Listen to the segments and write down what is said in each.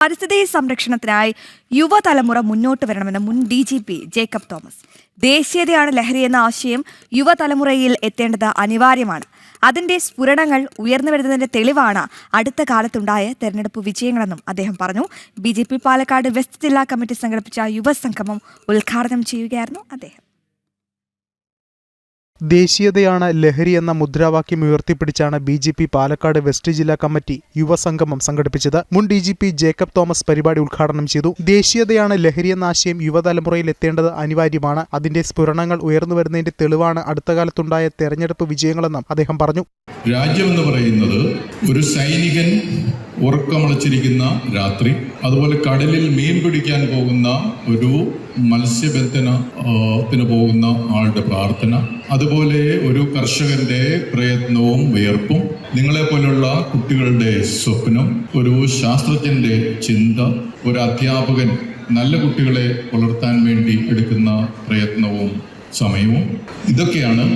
പരിസ്ഥിതി സംരക്ഷണത്തിനായി യുവതലമുറ മുന്നോട്ട് വരണമെന്ന് മുൻ DGP ജേക്കബ് തോമസ്. ദേശീയതയാണ് ലഹരി എന്ന ആശയം യുവതലമുറയിൽ എത്തേണ്ടത് അനിവാര്യമാണ്. അതിന്റെ സ്ഫുരണങ്ങൾ ഉയർന്നു വരുന്നതിന്റെ തെളിവാണ് അടുത്ത കാലത്തുണ്ടായ തെരഞ്ഞെടുപ്പ് വിജയങ്ങളെന്നും അദ്ദേഹം പറഞ്ഞു. BJP പാലക്കാട് വെസ്റ്റ് ജില്ലാ കമ്മിറ്റി സംഘടിപ്പിച്ച യുവസംഗമം ഉദ്ഘാടനം ചെയ്യുകയായിരുന്നു അദ്ദേഹം. ദേശീയതയാണ് ലഹരി എന്ന മുദ്രാവാക്യം ഉയർത്തിപ്പിടിച്ചാണ് BJP പാലക്കാട് വെസ്റ്റ് ജില്ലാ കമ്മിറ്റി യുവസംഗമം സംഘടിപ്പിച്ചത്. മുൻ DGP ജേക്കബ് തോമസ് പരിപാടി ഉദ്ഘാടനം ചെയ്തു. ദേശീയതയാണ് ലഹരി എന്ന ആശയം യുവതലമുറയിൽ എത്തേണ്ടത് അനിവാര്യമാണ്. അതിന്റെ സ്ഫുരണങ്ങൾ ഉയർന്നു വരുന്നതിന്റെ തെളിവാണ് അടുത്ത കാലത്തുണ്ടായ തെരഞ്ഞെടുപ്പ് വിജയങ്ങളെന്നും അദ്ദേഹം പറഞ്ഞു. രാജ്യമെന്ന് പറയുന്നത് ഒരു സൈനികൻ ഉറക്കമളച്ചിരിക്കുന്ന രാത്രി, അതുപോലെ കടലിൽ മീൻ പിടിക്കാൻ പോകുന്ന ഒരു മത്സ്യബന്ധനത്തിന് പോകുന്ന ആളുടെ പ്രാർത്ഥന, അതുപോലെ ഒരു കർഷകന്റെ പ്രയത്നവും വിയർപ്പും, നിങ്ങളെപ്പോലുള്ള കുട്ടികളുടെ സ്വപ്നം, ഒരു ശാസ്ത്രജ്ഞന്റെ ചിന്ത, ഒരു അധ്യാപകൻ നല്ല കുട്ടികളെ വളർത്താൻ വേണ്ടി എടുക്കുന്ന പ്രയത്നവും സമയവും, ഇതൊക്കെയാണ്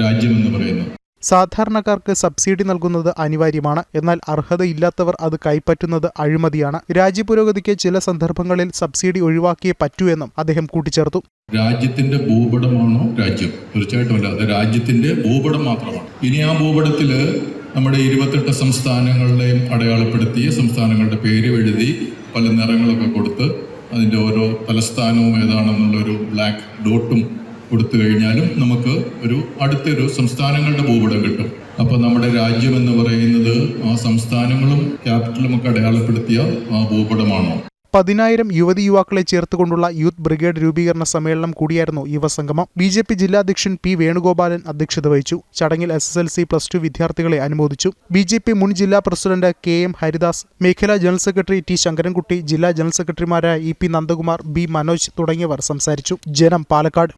രാജ്യമെന്ന് പറയുന്നത്. സാധാരണക്കാർക്ക് സബ്സിഡി നൽകുന്നത് അനിവാര്യമാണ്. എന്നാൽ അർഹതയില്ലാത്തവർ അത് കൈപ്പറ്റുന്നത് അഴിമതിയാണ്. രാജ്യപുരോഗതിക്ക് ചില സന്ദർഭങ്ങളിൽ സബ്സിഡി ഒഴിവാക്കിയേ പറ്റൂ എന്നും അദ്ദേഹം കൂട്ടിച്ചേർത്തു. രാജ്യത്തിന്റെ ഭൂപടമാണോ രാജ്യം? തീർച്ചയായിട്ടും അല്ല. അത് രാജ്യത്തിന്റെ ഭൂപടം മാത്രമാണ്. ഇനി ആ ഭൂപടത്തില് നമ്മുടെ 28 സംസ്ഥാനങ്ങളുടെയും അടയാളപ്പെടുത്തിയ സംസ്ഥാനങ്ങളുടെ പേര് എഴുതി പല നിറങ്ങളൊക്കെ കൊടുത്ത് അതിന്റെ ഓരോ തലസ്ഥാനവും ഏതാണെന്നുള്ളൊരു ബ്ലാക്ക് ഡോട്ടും കൊടുത്തു കഴിഞ്ഞാലും നമുക്ക് അടുത്തൊരു സംസ്ഥാനങ്ങളുടെ ഭൂപടം കിട്ടും. അപ്പോൾ നമ്മുടെ രാജ്യം എന്ന് പറയുന്നത് ആ സംസ്ഥാനങ്ങളും ക്യാപിറ്റലും ഒക്കെ അടയാളപ്പെടുത്തിയ ആ ഭൂപടമാണോ? 10,000 യുവതി-യുവാക്കളെ ചേർത്തുകൊണ്ടുള്ള യൂത്ത് ബ്രിഗേഡ് രൂപീകരണ സമ്മേളനം കൂടിയായിരുന്നു യുവസംഗമം. BJP ജില്ലാധ്യക്ഷൻ P വേണുഗോപാലൻ അധ്യക്ഷത വഹിച്ചു. ചടങ്ങിൽ SSLC, +2 വിദ്യാർത്ഥികളെ അനുമോദിച്ചു. BJP മുൻ ജില്ലാ പ്രസിഡന്റ് KM ഹരിദാസ്, മേഖലാ ജനറൽ സെക്രട്ടറി T ശങ്കരൻകുട്ടി, ജില്ലാ ജനറൽ സെക്രട്ടറിമാരായ EP നന്ദകുമാർ, B മനോജ് തുടങ്ങിയവർ സംസാരിച്ചു. ജനം, പാലക്കാട്.